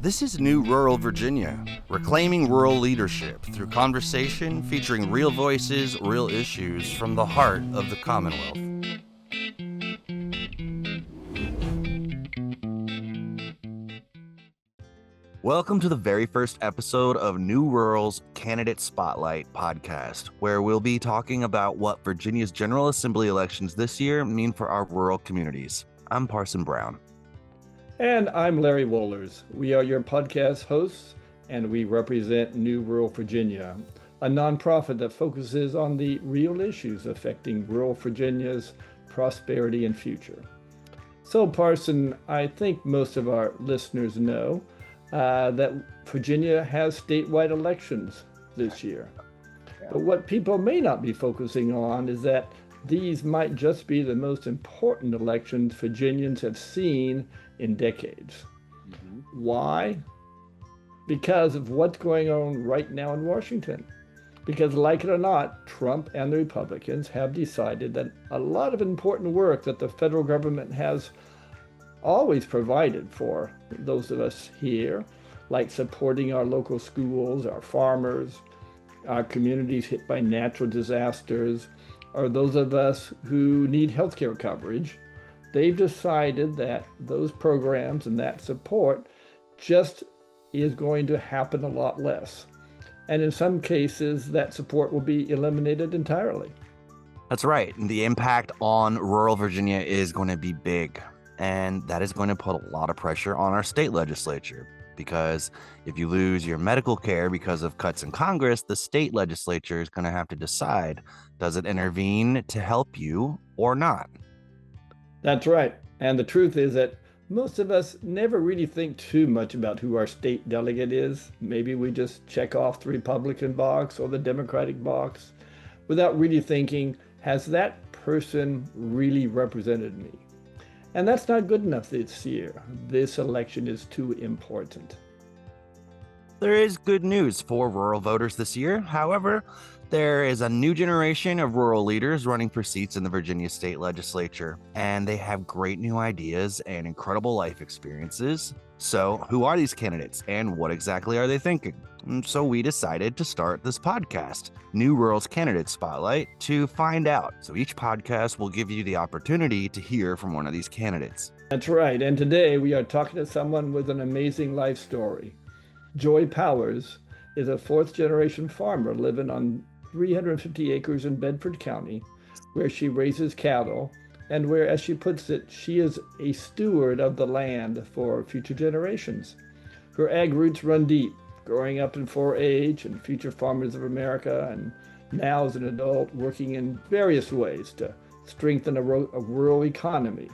This is New Rural Virginia, reclaiming rural leadership through conversation featuring real voices, real issues from the heart of the Commonwealth. Welcome to the very first episode of New Rural's Candidate Spotlight podcast, where we'll be talking about what Virginia's General Assembly elections this year mean for our rural communities. I'm Parson Brown. And I'm Larry Wohlers. We are your podcast hosts, and we represent New Rural Virginia, a nonprofit that focuses on the real issues affecting rural Virginia's prosperity and future. So, Parson, I think most of our listeners know that Virginia has statewide elections this year. But what people may not be focusing on is that these might just be the most important elections Virginians have seen in decades. Why? Because of what's going on right now in Washington. Because like it or not, Trump and the Republicans have decided that a lot of important work that the federal government has always provided for those of us here, like supporting our local schools, our farmers, our communities hit by natural disasters, or those of us who need healthcare coverage, they've decided that those programs and that support just is going to happen a lot less. And in some cases, that support will be eliminated entirely. That's right. The impact on rural Virginia is going to be big, and that is going to put a lot of pressure on our state legislature. Because if you lose your medical care because of cuts in Congress, the state legislature is going to have to decide, does it intervene to help you or not? That's right. And the truth is that most of us never really think too much about who our state delegate is. Maybe we just check off the Republican box or the Democratic box without really thinking, has that person really represented me? And that's not good enough this year. This election is too important. There is good news for rural voters this year. However, there is a new generation of rural leaders running for seats in the Virginia state legislature, and they have great new ideas and incredible life experiences. So, who are these candidates and what exactly are they thinking? And so we decided to start this podcast, New Rural's Candidate Spotlight, to find out. So each podcast will give you the opportunity to hear from one of these candidates. That's right. And today we are talking to someone with an amazing life story. Joy Powers is a fourth generation farmer living on 350 acres in Bedford County, where she raises cattle and where, as she puts it, she is a steward of the land for future generations. Her ag roots run deep, growing up in 4-H and Future Farmers of America, and now as an adult working in various ways to strengthen a rural economy,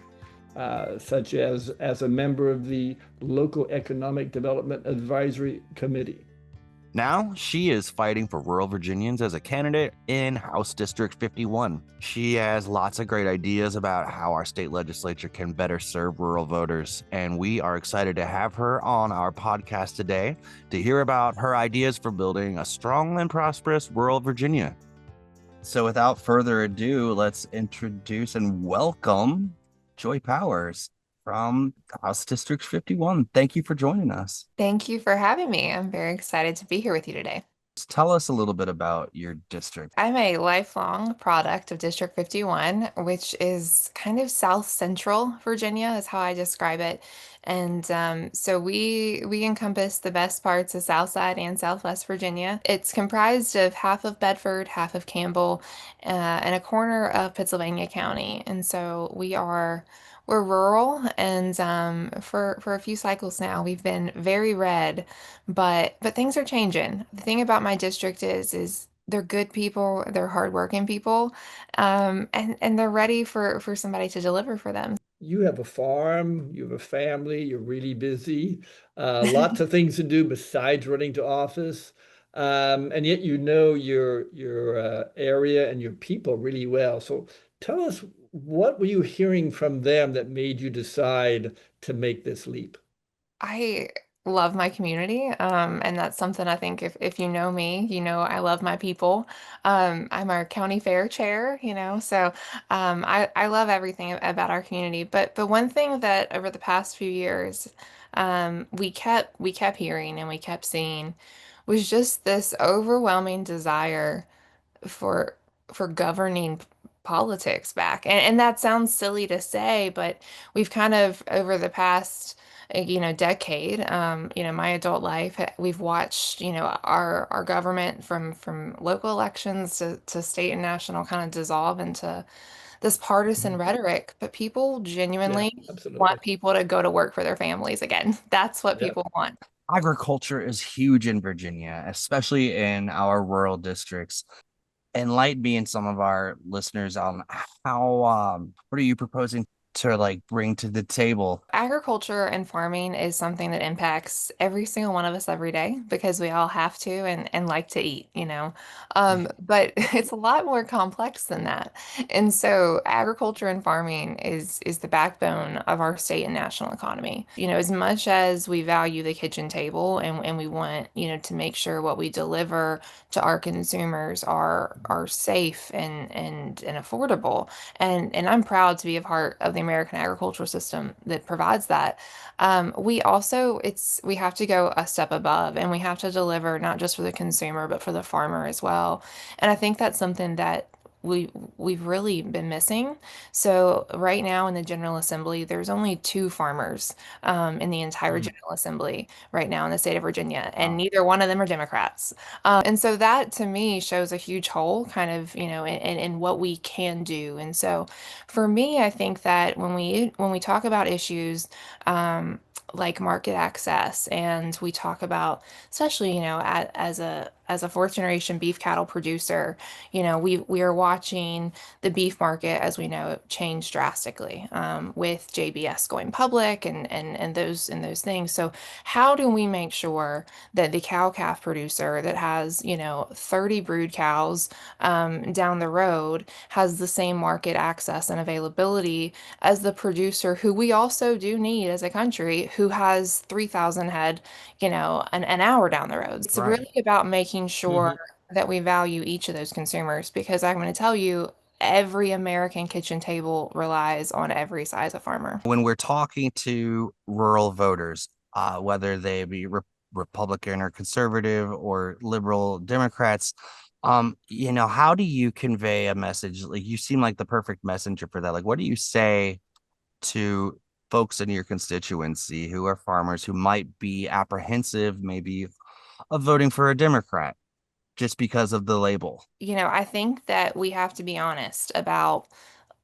such as a member of the Local Economic Development Advisory Committee. Now, she is fighting for rural Virginians as a candidate in House District 51. She has lots of great ideas about how our state legislature can better serve rural voters, and we are excited to have her on our podcast today to hear about her ideas for building a strong and prosperous rural Virginia. So without further ado, let's introduce and welcome Joy Powers from House District 51. Thank you for joining us. Thank you for having me. I'm very excited to be here with you today. Tell us a little bit about your district. I'm a lifelong product of District 51, which is kind of South Central Virginia, is how I describe it. And so we encompass the best parts of Southside and Southwest Virginia. It's comprised of half of Bedford, half of Campbell, and a corner of Pennsylvania County. And so we're rural, and for a few cycles now, we've been very red, but things are changing. The thing about my district is they're good people, they're hardworking people, and they're ready for somebody to deliver for them. You have a farm, you have a family, you're really busy, lots of things to do besides running to office. And yet you know your area and your people really well. So tell us, what were you hearing from them that made you decide to make this leap? I love my community. And that's something I think if you know me, you know I love my people. I'm our county fair chair, so I love everything about our community. But one thing that over the past few years, we kept hearing and we kept seeing was just this overwhelming desire for governing politics back. And that sounds silly to say, but we've kind of over the past decade, my adult life, we've watched, our government from local elections to state and national kind of dissolve into this partisan Mhm. rhetoric, but people Yeah, genuinely absolutely. want people to go to work for their families again. That's what Yeah. people want. Agriculture is huge in Virginia, especially in our rural districts. Enlighten me and some of our listeners on how what are you proposing to like bring to the table? Agriculture and farming is something that impacts every single one of us every day because we all have to and like to eat. But it's a lot more complex than that. And so agriculture and farming is the backbone of our state and national economy. As much as we value the kitchen table and we want, to make sure what we deliver to our consumers are safe and affordable. And I'm proud to be a part of the American agricultural system that provides that. We have to go a step above and we have to deliver not just for the consumer, but for the farmer as well. And I think that's something that we've really been missing. So right now in the General Assembly, there's only two farmers in the entire Mm, General Assembly right now in the state of Virginia, and wow. neither one of them are Democrats. And so that to me shows a huge hole kind of, in what we can do. And so for me, I think that when we talk about issues like market access and we talk about, especially, as a fourth generation beef cattle producer, we are watching the beef market, as we know, change drastically with JBS going public and those things. So how do we make sure that the cow calf producer that has, 30 brood cows down the road has the same market access and availability as the producer who we also do need as a country who has 3,000 head, an hour down the road. It's Right. really about making sure Mhm. that we value each of those consumers because I'm going to tell you, every American kitchen table relies on every size of farmer. When we're talking to rural voters, whether they be Republican or conservative or liberal Democrats, how do you convey a message? Like you seem like the perfect messenger for that. Like, what do you say to folks in your constituency who are farmers who might be apprehensive, maybe of voting for a Democrat just because of the label? I think that we have to be honest about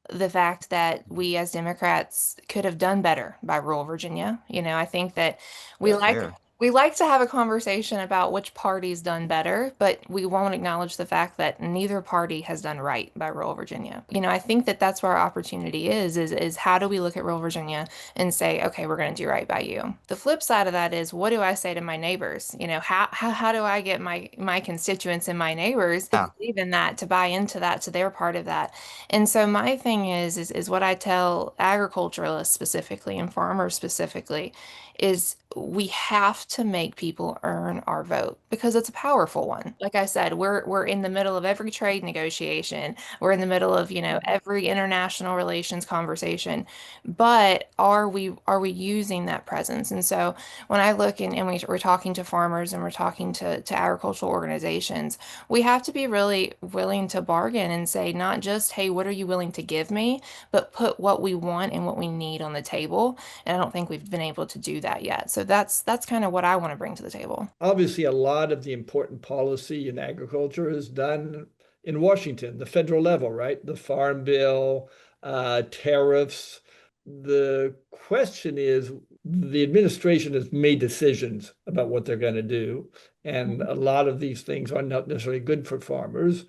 the fact that we as Democrats could have done better by rural Virginia. I think that we Yes. like Fair. we like to have a conversation about which party's done better, but we won't acknowledge the fact that neither party has done right by rural Virginia. I think that that's where our opportunity is how do we look at rural Virginia and say, okay, we're going to do right by you. The flip side of that is what do I say to my neighbors? How do I get my constituents and my neighbors to Yeah. believe in that, to buy into that, to their part of that? And so my thing is what I tell agriculturalists specifically and farmers specifically is we have to make people earn our vote because it's a powerful one. Like I said, we're in the middle of every trade negotiation. We're in the middle of, every international relations conversation. But are we using that presence? And so when I look and we're talking to farmers and we're talking to agricultural organizations, we have to be really willing to bargain and say, not just, hey, what are you willing to give me, but put what we want and what we need on the table. And I don't think we've been able to do that yet. So that's kind of what I want to bring to the table. Obviously, a lot of the important policy in agriculture is done in Washington, the federal level, right? The Farm Bill, tariffs. The question is, the administration has made decisions about what they're going to do, and a lot of these things are not necessarily good for farmers.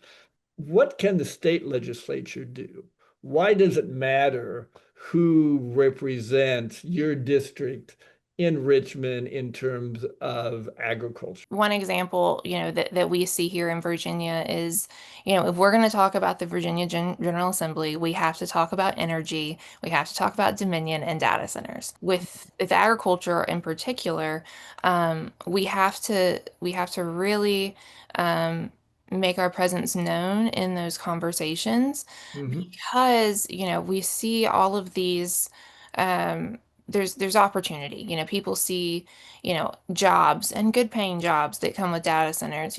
What can the state legislature do? Why does it matter who represents your district in Richmond in terms of agriculture? One example, that we see here in Virginia is, if we're going to talk about the Virginia General Assembly, we have to talk about energy, we have to talk about Dominion and data centers. With agriculture in particular, we have to really um, make our presence known in those conversations Hmm. because, we see all of these. Um, there's opportunity. People see jobs and good paying jobs that come with data centers,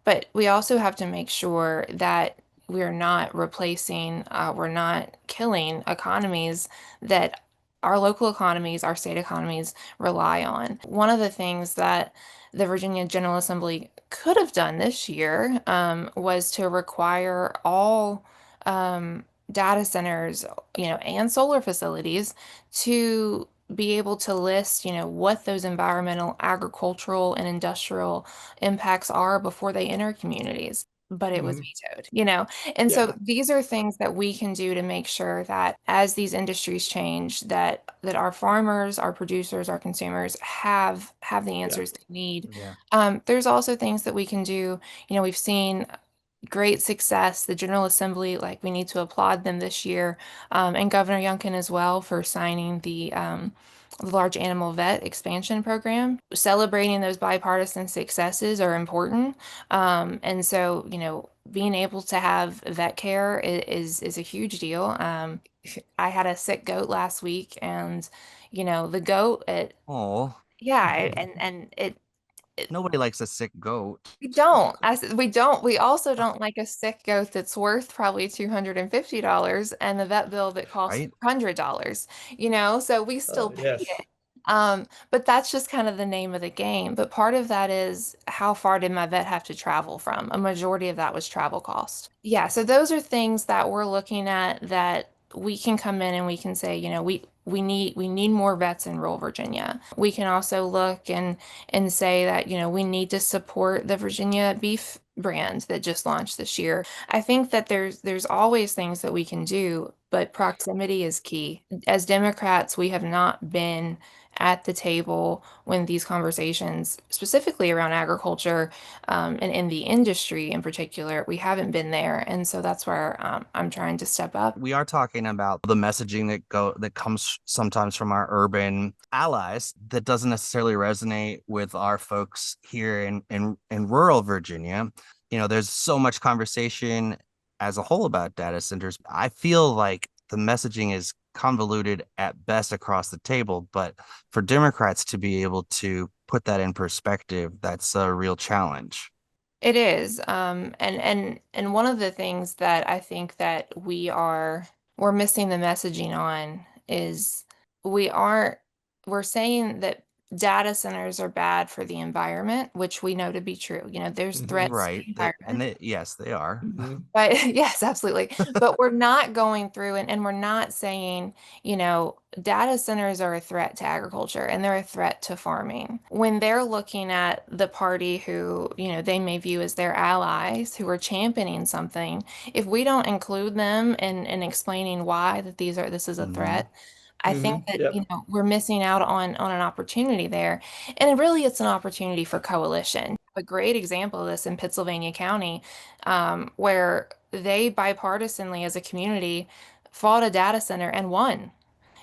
but we also have to make sure that we're not replacing, we're not killing economies that our local economies, our state economies rely on. One of the things that the Virginia General Assembly could have done this year was to require all data centers, and solar facilities to be able to list, what those environmental, agricultural, and industrial impacts are before they enter communities. But it was Hmm. vetoed. And so Yeah, these are things that we can do to make sure that as these industries change, that our farmers, our producers, our consumers have the yeah, answers they need. Yeah. There's also things that we can do. We've seen great success. The General Assembly, like we need to applaud them this year, and Governor Youngkin as well for signing the large animal vet expansion program. Celebrating those bipartisan successes are important, and so being able to have vet care is a huge deal. I had a sick goat last week, and the goat, Oh, yeah, and it nobody likes a sick goat, we don't. I said we don't. We also don't like a sick goat that's worth probably $250 and the vet bill that costs right? $100, so we still pay yes. it. But that's just kind of the name of the game. But part of that is how far did my vet have to travel from? A majority of that was travel cost. Yeah, so those are things that we're looking at that we can come in and we can say, we need more vets in rural Virginia. We can also look and say that, we need to support the Virginia beef brand that just launched this year. I think that there's always things that we can do, but proximity is key. As Democrats, we have not been at the table when these conversations, specifically around agriculture, and in the industry in particular, we haven't been there. And so that's where I'm trying to step up. We are talking about the messaging that comes sometimes from our urban allies that doesn't necessarily resonate with our folks here in rural Virginia. There's so much conversation as a whole about data centers. I feel like the messaging is convoluted at best across the table, but for Democrats to be able to put that in perspective, that's a real challenge. It is. And one of the things that I think that we're missing the messaging on is we aren't we're saying that data centers are bad for the environment, which we know to be true. There's Hmm. threats to Right. the environment. Yes, they are. Hmm. But yes, absolutely. But we're not going through and we're not saying, data centers are a threat to agriculture and they're a threat to farming. When they're looking at the party who, they may view as their allies who are championing something, if we don't include them in explaining why this is a Hmm. threat, I think Hmm. that, Yep. we're missing out on an opportunity there. And really, it's an opportunity for coalition. A great example of this in Pittsylvania County, where they bipartisanly as a community fought a data center and won.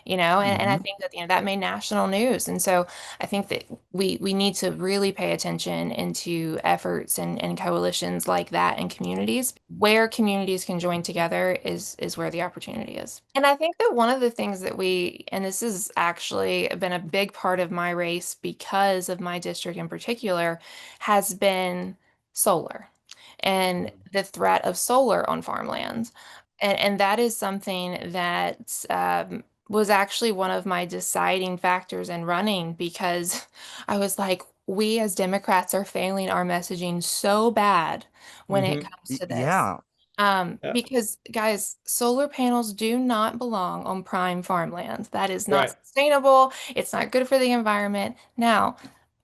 And I Hmm. think that that made national news. And so I think that we need to really pay attention into efforts and coalitions like that in communities. Where communities can join together is where the opportunity is. And I think that one of the things that and this has actually been a big part of my race because of my district in particular, has been solar and the threat of solar on farmlands. And that is something that was actually one of my deciding factors in running because I was like, we as Democrats are failing our messaging so bad when it Hmm. comes to this. Yeah. Yeah. Because, guys, solar panels do not belong on prime farmland. That is not Right. sustainable. It's not good for the environment. Now,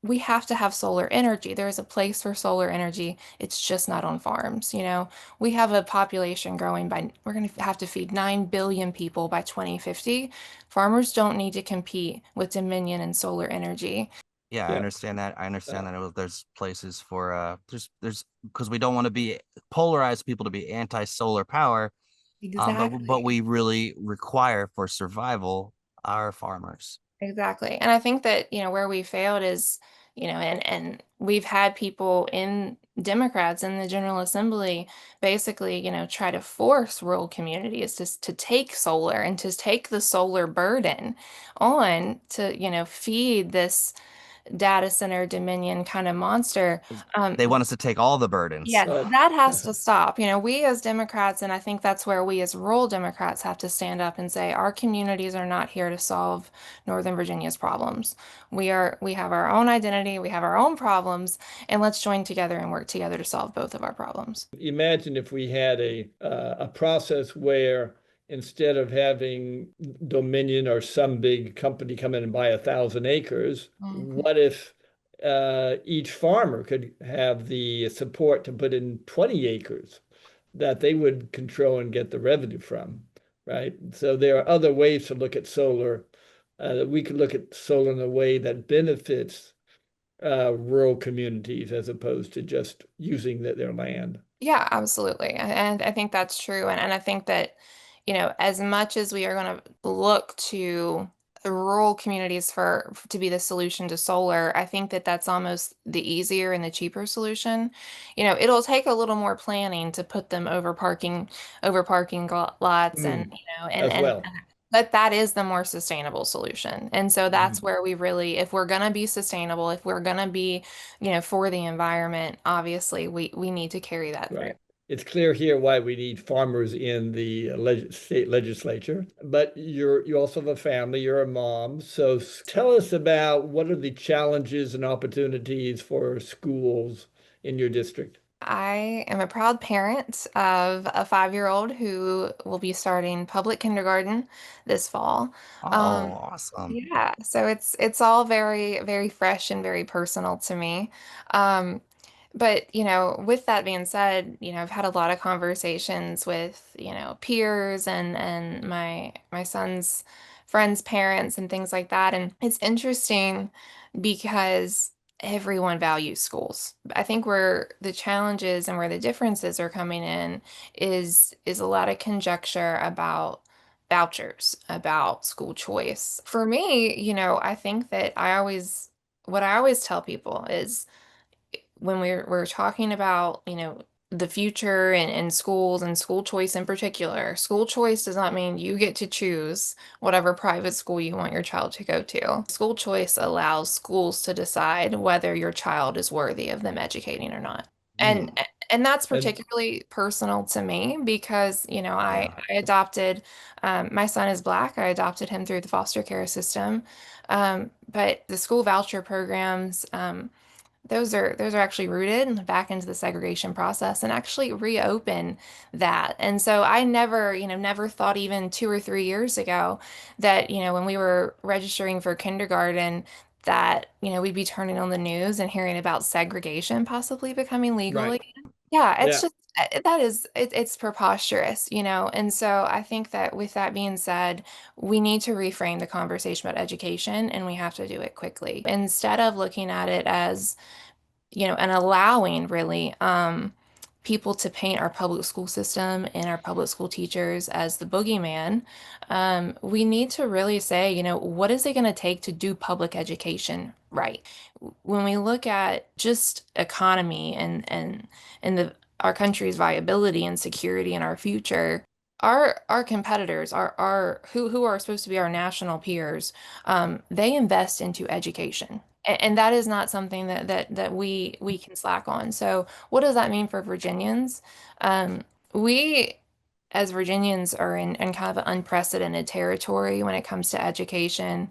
we have to have solar energy. There is a place for solar energy. It's just not on farms, you know. We have a population growing by, we're going to have to feed 9 billion people by 2050. Farmers don't need to compete with Dominion and solar energy. Yeah, I Yeah. understand that. I Uh, understand that there's places for there's because we don't want to be polarize people to be anti-solar power, but Exactly. we really require for survival our farmers. Exactly. And I think that, you know, where we failed is, you know, and we've had people in Democrats in the General Assembly basically, you know, try to force rural communities to take solar and to take the solar burden on to, you know, feed this data center dominion kind of monster. 'Cause Um, they want us to take all the burdens. Yes, but that has to stop. You know, we as Democrats, and I think that's where we as rural Democrats have to stand up and say our communities are not here to solve Northern Virginia's problems. We have our own identity, we have our own problems, and let's join together and work together to solve both of our problems. imagine if we had a process where instead of having Dominion or some big company come in and buy 1,000 acres, Mhm. what if each farmer could have the support to put in 20 acres that they would control and get the revenue from, right? So there are other ways to look at solar. We could look at solar in a way that benefits rural communities as opposed to just using their land. Yeah, absolutely. And I think that's true. And I think that, you know, as much as we are going to look to the rural communities to be the solution to solar, I think that that's almost the easier and the cheaper solution. You know, it'll take a little more planning to put them over parking lots and, Mm, you know, as and well. but that is the more sustainable solution. And so that's Mhm. where we really, if we're going to be sustainable, if we're going to be, you know, for the environment, obviously we need to carry that through. Right. It's clear here why we need farmers in the state legislature. But you also have a family, you're a mom. So tell us about what are the challenges and opportunities for schools in your district? I am a proud parent of a 5-year-old who will be starting public kindergarten this fall. Oh, Um, awesome. yeah, so it's all very, very fresh and very personal to me. Um, but you know, with that being said, you know, I've had a lot of conversations with, you know, peers and my son's friends' parents and things like that. And it's interesting because everyone values schools. I think where the challenges and where the differences are coming in is a lot of conjecture about vouchers, about school choice. For me, you know, I think that what I always tell people is when we're talking about, you know, the future and schools and school choice in particular, school choice does not mean you get to choose whatever private school you want your child to go to. School choice allows schools to decide whether your child is worthy of them educating or not. And Mm. and that's And particularly personal to me because, you know, Yeah. I adopted, my son is Black. I adopted him through the foster care system. But the school voucher programs, those are actually rooted back into the segregation process and actually reopen that. And so I never, you know, never thought even 2 or 3 years ago that, you know, when we were registering for kindergarten, that, you know, we'd be turning on the news and hearing about segregation possibly becoming legal right. again. Yeah, it's Yeah. just it's preposterous, you know. And so I think that with that being said, we need to reframe the conversation about education and we have to do it quickly. Instead of looking at it as, you know, and allowing really people to paint our public school system and our public school teachers as the boogeyman, we need to really say, you know, what is it going to take to do public education right? When we look at just economy and our country's viability and security and our future, our competitors, our who are supposed to be our national peers, they invest into education. And that is not something that we can slack on. So what does that mean for Virginians? We as Virginians are in kind of unprecedented territory when it comes to education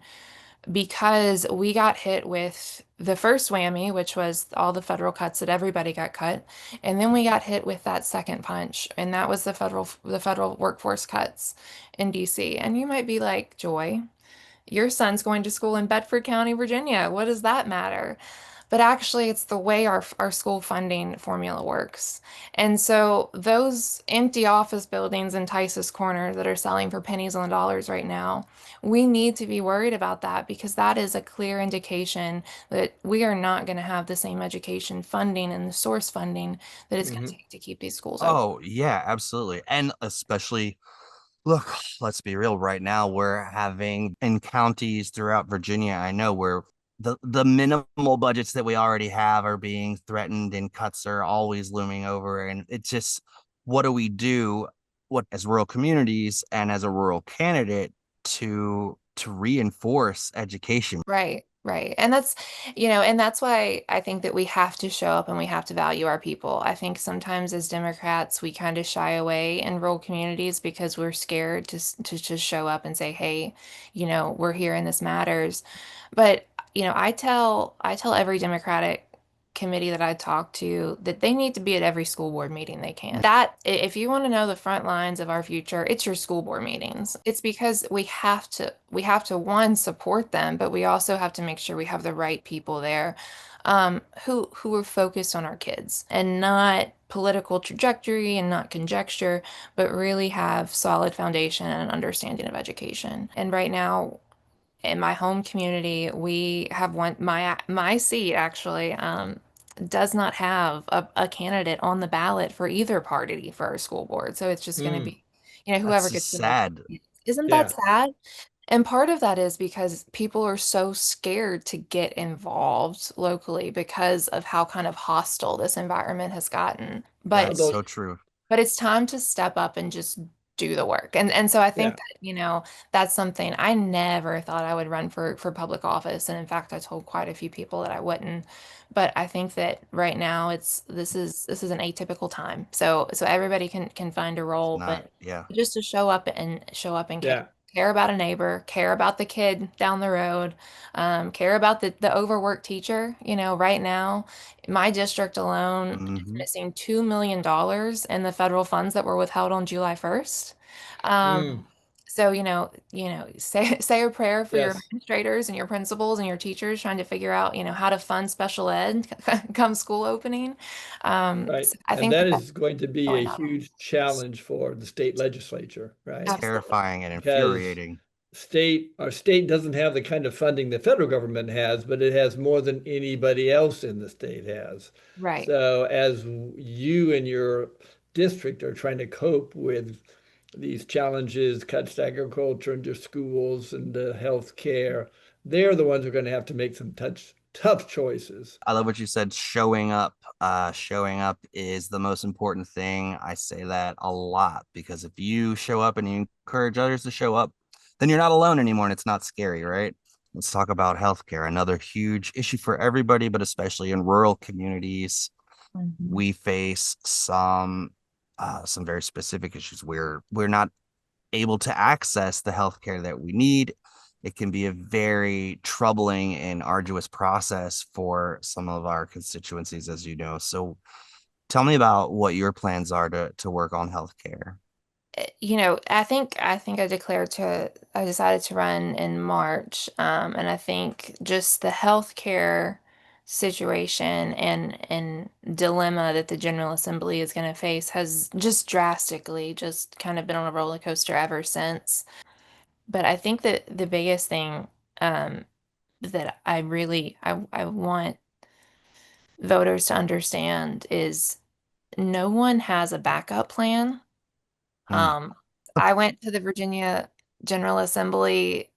because we got hit with the first whammy, which was all the federal cuts that everybody got cut, and then we got hit with that second punch, and that was the federal workforce cuts in DC. And you might be like, Joy, your son's going to school in Bedford County, Virginia. What does that matter? But actually, it's the way our school funding formula works. And so those empty office buildings in Tice's Corner that are selling for pennies on the dollars right now, we need to be worried about that because that is a clear indication that we are not going to have the same education funding and the source funding that it's going to Hmm. take to keep these schools open. Oh, yeah, absolutely. And especially, look, let's be real, right now we're having in counties throughout Virginia, I know where the minimal budgets that we already have are being threatened and cuts are always looming over. And it's just, what do we do, what as rural communities and as a rural candidate to reinforce education? Right, right. And that's, and that's why I think that we have to show up and we have to value our people. I think sometimes as Democrats, we kind of shy away in rural communities because we're scared to just show up and say, hey, we're here and this matters. But, I tell every Democratic committee that I talk to that they need to be at every school board meeting they can. If you want to know the front lines of our future, it's your school board meetings. It's because we have to one support them, but we also have to make sure we have the right people there, who are focused on our kids and not political trajectory and not conjecture, but really have solid foundation and understanding of education. And right now, in my home community, we have my seat actually does not have a candidate on the ballot for either party for our school board. So it's just going to Mm. be, That's whoever gets just the most. sad. Isn't that Yeah. sad? And part of that is because people are so scared to get involved locally because of how kind of hostile this environment has gotten. That's But Although, so true. but it's time to step up and just do the work. And so I think yeah, that, that's something I never thought I would run for public office. And in fact, I told quite a few people that I wouldn't. But I think that right now this is an atypical time. So everybody can find a It's role, not, but yeah. just to show up and care. yeah, Care about a neighbor, care about the kid down the road, care about the overworked teacher. Right now, my district alone Hmm. missing $2 million dollars in the federal funds that were withheld on July 1st. mm, So, say a prayer for your yes, administrators and your principals and your teachers trying to figure out, how to fund special ed come school opening. right. So I And think that that that's is going to be a going on. huge challenge for the state legislature, right? Absolutely. Terrifying and Because infuriating. our state doesn't have the kind of funding the federal government has, but it has more than anybody else in the state has. Right. So as you and your district are trying to cope with these challenges, cuts to agriculture and to schools and to health care, they're the ones who are going to have to make some tough choices. I love what you said. Showing up is the most important thing. I say that a lot because if you show up and you encourage others to show up, then you're not alone anymore and it's not scary, right? Let's talk about healthcare, another huge issue for everybody, but especially in rural communities. Mhm. We face some very specific issues where we're not able to access the healthcare that we need. It can be a very troubling and arduous process for some of our constituencies, as you know. So tell me about what your plans are to work on healthcare. I think I decided to run in March, and I think just the healthcare situation and dilemma that the General Assembly is going to face has just drastically just kind of been on a roller coaster ever since. But I think that the biggest thing, that I want voters to understand is no one has a backup plan. Mm, Um, I went to the Virginia General Assembly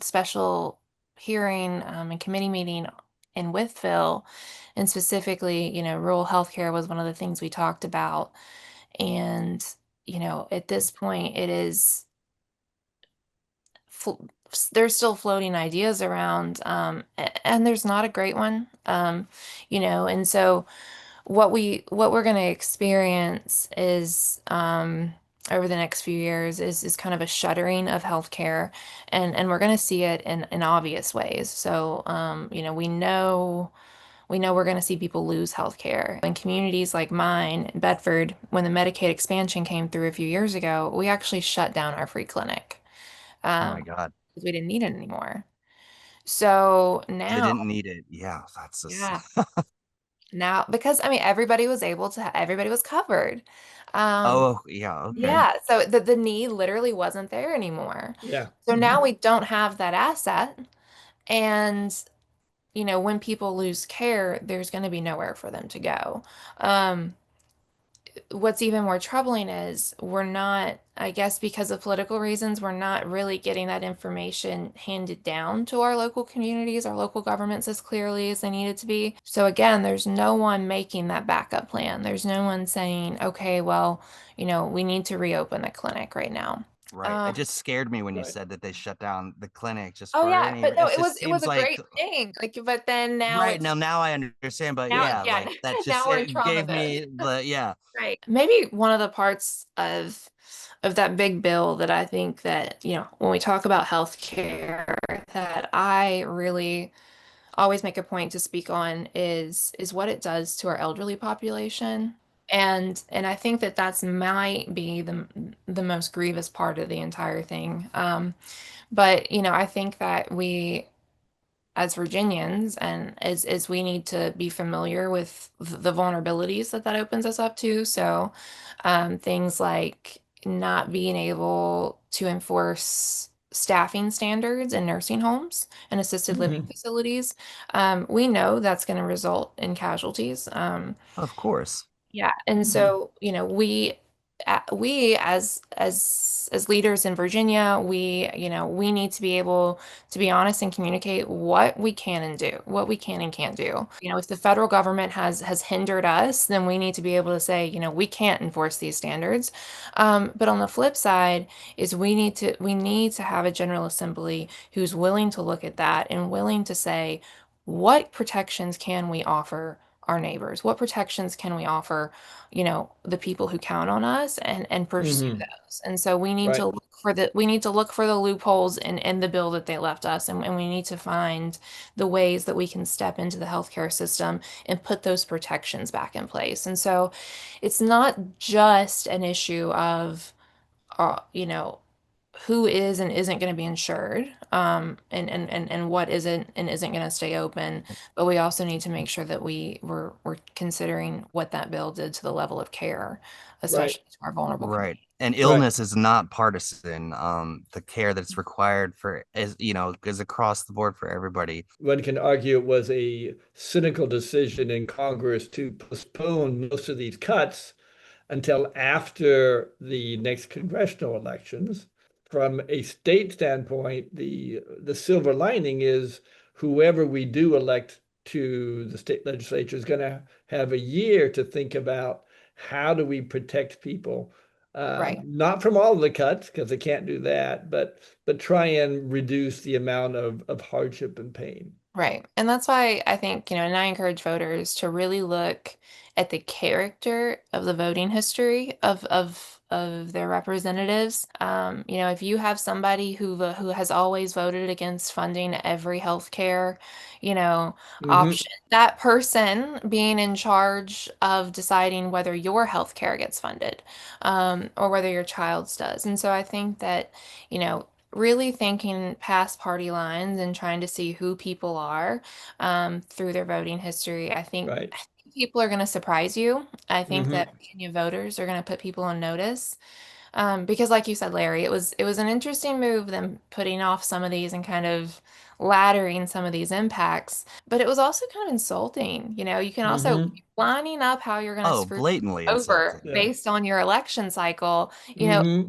special hearing and committee meeting in Wytheville, and specifically, rural healthcare was one of the things we talked about. And, at this point, it is fl there's still floating ideas around, and there's not a great one, and so what we're going to experience is over the next few years is kind of a shuttering of healthcare, and we're going to see it in obvious ways. So we know we're going to see people lose healthcare in communities like mine in Bedford. When the Medicaid expansion came through a few years ago, we actually shut down our free clinic. oh my um, God. because we didn't need it anymore. So They now, didn't need it. Yeah, that's just yeah, now because I mean everybody was able to, everybody was covered. Um, oh yeah, okay. yeah, so the need literally wasn't there anymore. Yeah. So now we don't have that asset, and when people lose care, there's going to be nowhere for them to go. Um, what's even more troubling is we're not, I guess, because of political reasons, we're not really getting that information handed down to our local communities, our local governments as clearly as they need it to be. So again, there's no one making that backup plan. There's no one saying, okay, well, we need to reopen the clinic right now. Right. It Um, just scared me when you Right. said that they shut down the clinic just oh for yeah, any. but no, It it was just it was seems a like great thing. Like, but then now right it's now I understand, but now, yeah, yeah, like that just now we're in it trauma gave mode. me the yeah. Right. Maybe one of the parts of that big bill that I think that, when we talk about healthcare, that I really always make a point to speak on is what it does to our elderly population. And I think that that's might be the most grievous part of the entire thing. But I think that we as Virginians and as we need to be familiar with the vulnerabilities that opens us up to. So things like not being able to enforce staffing standards in nursing homes and assisted living Hmm. facilities. We know that's going to result in casualties. Of course. Yeah, and Hmm. so, we as leaders in Virginia, we need to be able to be honest and communicate what we can and do, what we can and can't do. If the federal government has hindered us, then we need to be able to say, we can't enforce these standards. But on the flip side is we need to have a General Assembly who's willing to look at that and willing to say, what protections can we offer our neighbors? What protections can we offer, the people who count on us and pursue Hmm. those? And so Right. we need to look for the loopholes in the bill that they left us, and we need to find the ways that we can step into the healthcare system and put those protections back in place. And so it's not just an issue of who is and isn't going to be insured, and what isn't and isn't going to stay open. But we also need to make sure that we're considering what that bill did to the level of care, Right. especially to our vulnerable Right. community. And Right. illness is not partisan. The care that's required for is across the board for everybody. One can argue it was a cynical decision in Congress to postpone most of these cuts until after the next congressional elections. From a state standpoint, the silver lining is whoever we do elect to the state legislature is going to have a year to think about how do we protect people, Right. not from all of the cuts because they can't do that, but try and reduce the amount of hardship and pain. Right. And that's why I think, and I encourage voters to really look at the character of the voting history of their representatives. If you have somebody who has always voted against funding every healthcare, Hmm. option, that person being in charge of deciding whether your healthcare gets funded, or whether your child's does. And so I think that, really thinking past party lines and trying to see who people are, through their voting history. Right. I think people are going to surprise you. I think Hmm. that Virginia voters are going to put people on notice. Because like you said, Larry, it was an interesting move them putting off some of these and kind of laddering some of these impacts, but it was also kind of insulting. You can also Hmm. lining up how you're going to Oh, screw blatantly over insulting. Yeah. based on your election cycle. Hmm.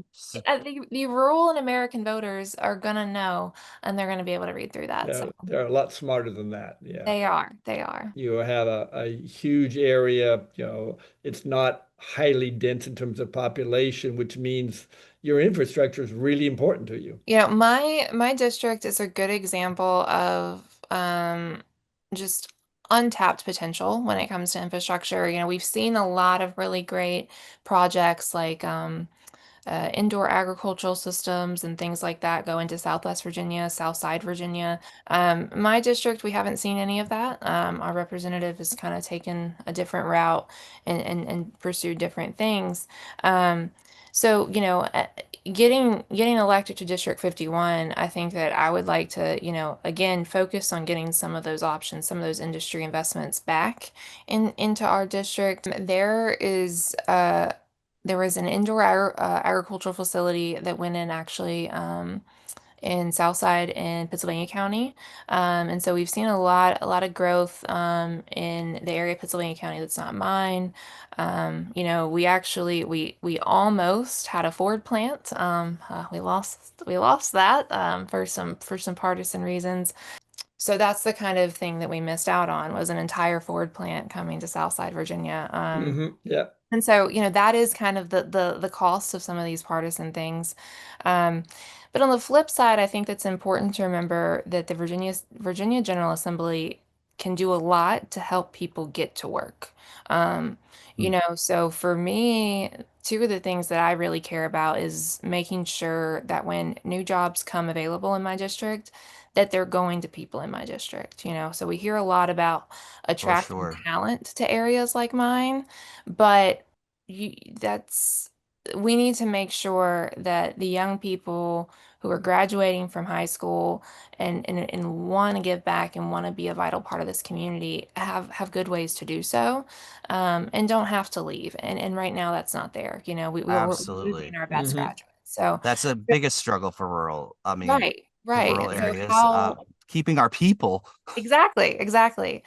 The rural and American voters are gonna know, and they're gonna be able to read through that. So They're a lot smarter than that. Yeah. they are, they are. You have a huge area, it's not highly dense in terms of population, which means your infrastructure is really important to you. My district is a good example of just untapped potential when it comes to infrastructure. We've seen a lot of really great projects like indoor agricultural systems and things like that go into Southwest Virginia, Southside Virginia. My district, we haven't seen any of that. Our representative has kind of taken a different route and pursued different things. So, getting elected to District 51, I think that I would like to, again, focus on getting some of those options, some of those industry investments back into our district. There was an indoor agricultural facility that went in actually in Southside in Pennsylvania County. And so we've seen a lot of growth in the area of Pennsylvania County that's not mine. We almost had a Ford plant. We lost that for some partisan reasons. So that's the kind of thing that we missed out on, was an entire Ford plant coming to Southside Virginia. Yeah. And so, that is kind of the cost of some of these partisan things. Um, but on the flip side, I think that's important to remember that the Virginia General Assembly can do a lot to help people get to work. Um, so for me, two of the things that I really care about is making sure that when new jobs come available in my district, that they're going to people in my district. So we hear a lot about For attracting sure. talent to areas like mine. But you, that's we need to make sure that the young people who are graduating from high school and want to give back and want to be a vital part of this community have good ways to do so, and don't have to leave. And right now that's not there. We're losing Absolutely. our best Hmm. graduates. So That's the biggest struggle for right, the right. rural And so areas. how Keeping our people. Exactly, exactly.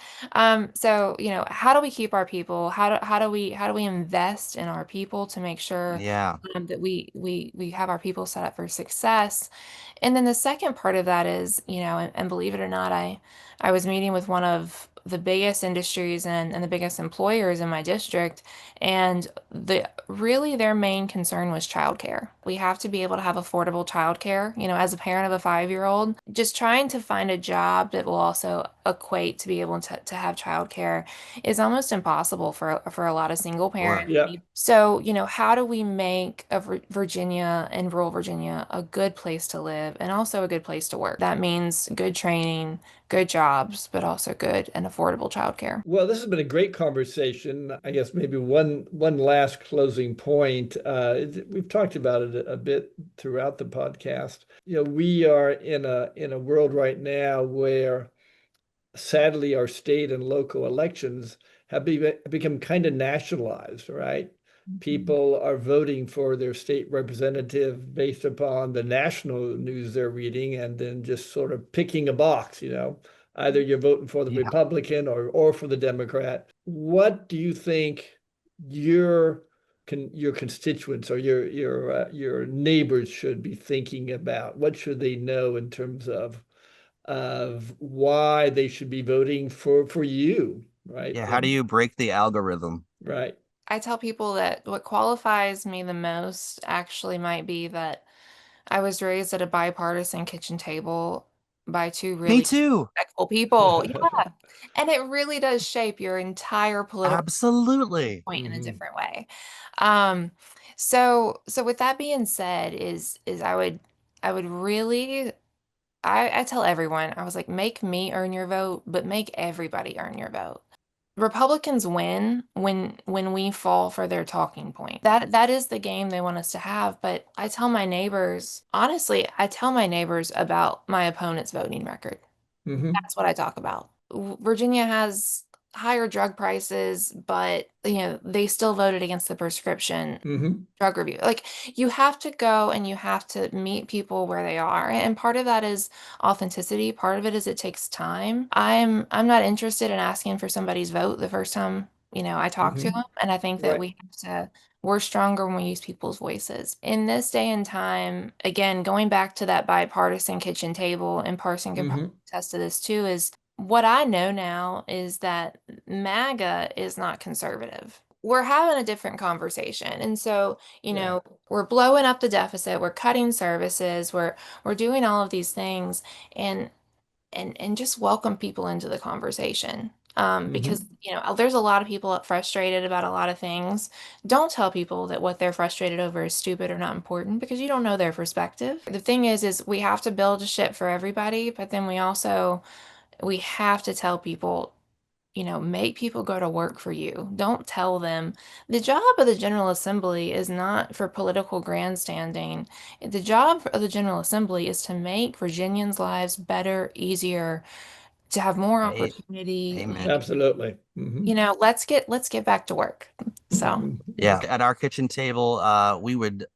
So, how do we keep our people? How do we invest in our people to make sure Yeah. that we have our people set up for success? And then the second part of that is, and believe it or not, I was meeting with one of the biggest industries and the biggest employers in my district, and really their main concern was childcare. We have to be able to have affordable childcare. As a parent of a 5-year-old, just trying to find a job that will also equate to be able to have childcare is almost impossible for a lot of single Or parents. Yeah. So, how do we make Virginia and rural Virginia a good place to live and also a good place to work? That means good training, good jobs, but also good and affordable childcare. Well, this has been a great conversation. I guess maybe one last closing point. We've talked about it a bit throughout the podcast. We are in a world right now where sadly our state and local elections have become kind of nationalized, right? Mhm. People are voting for their state representative based upon the national news they're reading and then just sort of picking a box. Either you're voting for the yeah. Republican or for the Democrat. What do you think your your constituents or your neighbors should be thinking about? What should they know in terms of why they should be voting for you, right? Yeah. How do And you break the algorithm? right. I tell people that what qualifies me the most actually might be that I was raised at a bipartisan kitchen table by two Me really too. respectful people. Yeah. And it really does shape your entire political Absolutely. point in a Hmm. different way. Um, so with that being said, is I would really I tell everyone, I was like, make me earn your vote, but make everybody earn your vote. Republicans win when we fall for their talking point. That is the game they want us to have. But I tell my neighbors, honestly, I tell my neighbors about my opponent's voting record. Hmm. That's what I talk about. Virginia has higher drug prices, but they still voted against the prescription Hmm. drug review. Like, you have to go and you have to meet people where they are. And part of that is authenticity. Part of it is it takes time. I'm not interested in asking for somebody's vote the first time, I talk to them. Hmm. And I think that Right. we're stronger when we use people's voices. In this day and time, again, going back to that bipartisan kitchen table, and Parson can probably Hmm. attest to this too, is what I know now is that MAGA is not conservative. We're having a different conversation. And so, Yeah. we're blowing up the deficit, we're cutting services, we're doing all of these things, and and just welcome people into the conversation. Because Hmm. there's a lot of people frustrated about a lot of things. Don't tell people that what they're frustrated over is stupid or not important, because you don't know their perspective. The thing is we have to build a ship for everybody, but then we have to tell people make people go to work for you. Don't tell them. The job of the General Assembly is not for political grandstanding. The job of the General Assembly is to make Virginians' lives better, easier, to have more A- opportunity. Amen. Absolutely. Hmm. Let's get back to work. So, Yeah. At our kitchen table, we would,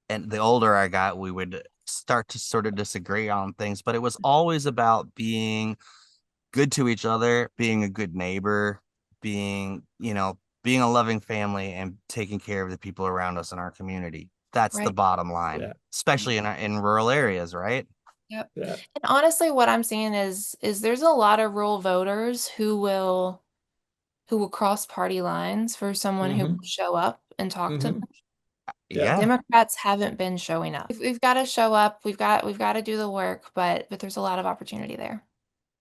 and the older I got, we would start to sort of disagree on things, but it was always about being good to each other, being a good neighbor, being a loving family and taking care of the people around us in our community. That's the right. bottom line, Yeah. especially in rural areas, right? Yep. Yeah. And honestly, what I'm seeing is there's a lot of rural voters who will cross party lines for someone who Hmm. will show up and talk to them. Hmm. Yeah. Yeah. Democrats haven't been showing up. We've got to show up. We've got to do the work, but there's a lot of opportunity there.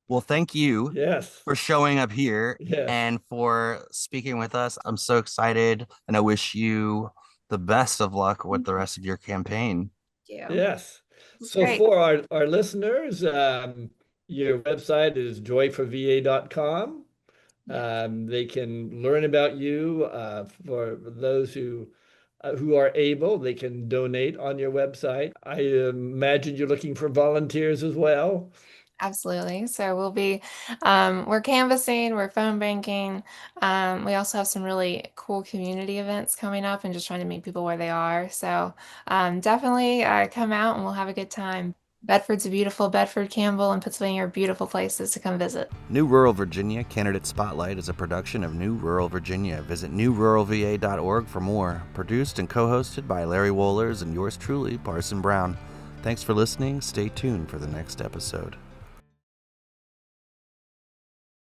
Well, thank you Yes. for showing up here Yes. and for speaking with us. I'm so excited and I wish you the best of luck with Thank the rest of your campaign. you. Yes. It's So great. for our listeners, your website is joyforva.com. Yeah, They can learn about you. For those who are able, they can donate on your website. I imagine you're looking for volunteers as well. absolutely. So we're canvassing, we're phone banking. We also have some really cool community events coming up and just trying to meet people where they are. So definitely come out and we'll have a good time. Bedford's a beautiful, Bedford, Campbell, and Pennsylvania are beautiful places to come visit. New Rural Virginia Candidate Spotlight is a production of New Rural Virginia. Visit newruralva.org for more. Produced and co-hosted by Larry Wohlers and yours truly, Parson Brown. Thanks for listening. Stay tuned for the next episode.